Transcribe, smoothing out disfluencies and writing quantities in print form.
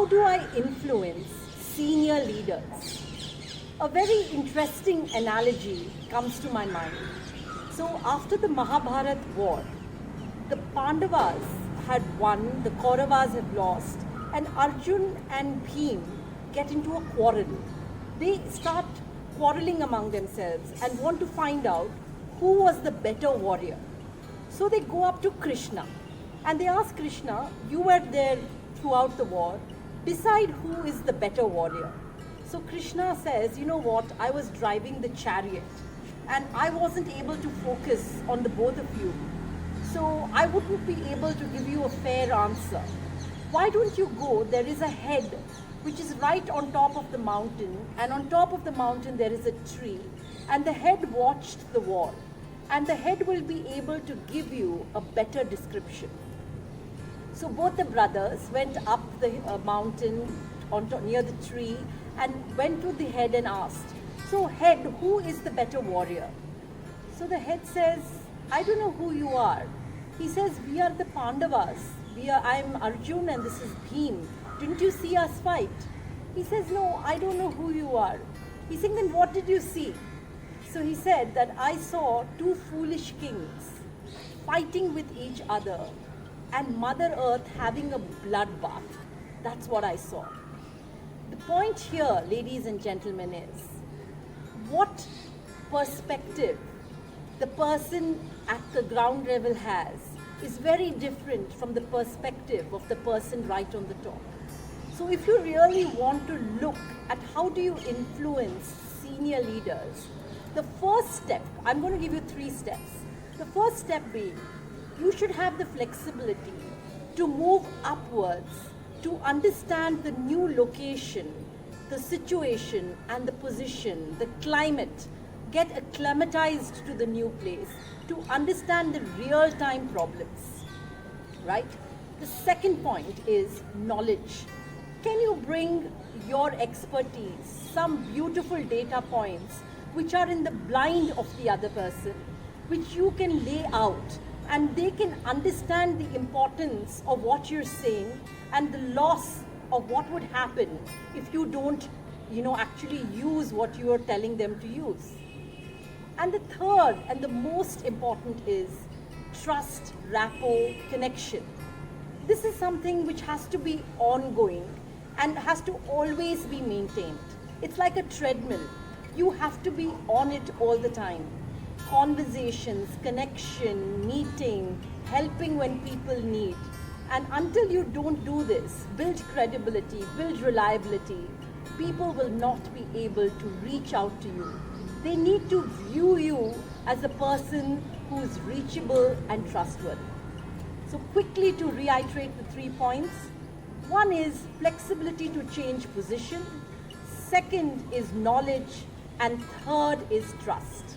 How do I influence senior leaders? A very interesting analogy comes to my mind. So after the Mahabharat war, the Pandavas had won, the Kauravas had lost, and Arjun and Bhim get into a quarrel. They start quarreling among themselves and want to find out who was the better warrior. So they go up to Krishna and they ask Krishna, you were there throughout the war, decide who is the better warrior. So Krishna says, you know what, I was driving the chariot and I wasn't able to focus on the both of you. So I wouldn't be able to give you a fair answer. Why don't you go? There is a head which is right on top of the mountain, and on top of the mountain there is a tree, and the head watched the war, and the head will be able to give you a better description. So both the brothers went up the mountain near the tree and went to the head and asked, so head, who is the better warrior? So the head says, I don't know who you are. He says, we are the Pandavas. I'm Arjun and this is Bhim. Didn't you see us fight? He says, no, I don't know who you are. He's saying, then what did you see? So he said that I saw two foolish kings fighting with each other and Mother Earth having a bloodbath. That's what I saw. The point here, ladies and gentlemen, is what perspective the person at the ground level has is very different from the perspective of the person right on the top. So if you really want to look at how do you influence senior leaders, the first step, I'm going to give you 3 steps. The first step being, you should have the flexibility to move upwards, to understand the new location, the situation and the position, the climate, get acclimatized to the new place, to understand the real-time problems, right? The second point is knowledge. Can you bring your expertise, some beautiful data points which are in the blind of the other person, which you can lay out and they can understand the importance of what you're saying and the loss of what would happen if you don't, actually use what you are telling them to use. And the third and the most important is trust, rapport, connection. This is something which has to be ongoing and has to always be maintained. It's like a treadmill. You have to be on it all the time. Conversations, connection, meeting, helping when people need. And until you don't do this, build credibility, build reliability, people will not be able to reach out to you. They need to view you as a person who is reachable and trustworthy. So quickly to reiterate the 3 points. 1 is flexibility to change position. 2nd is knowledge. And 3rd is trust.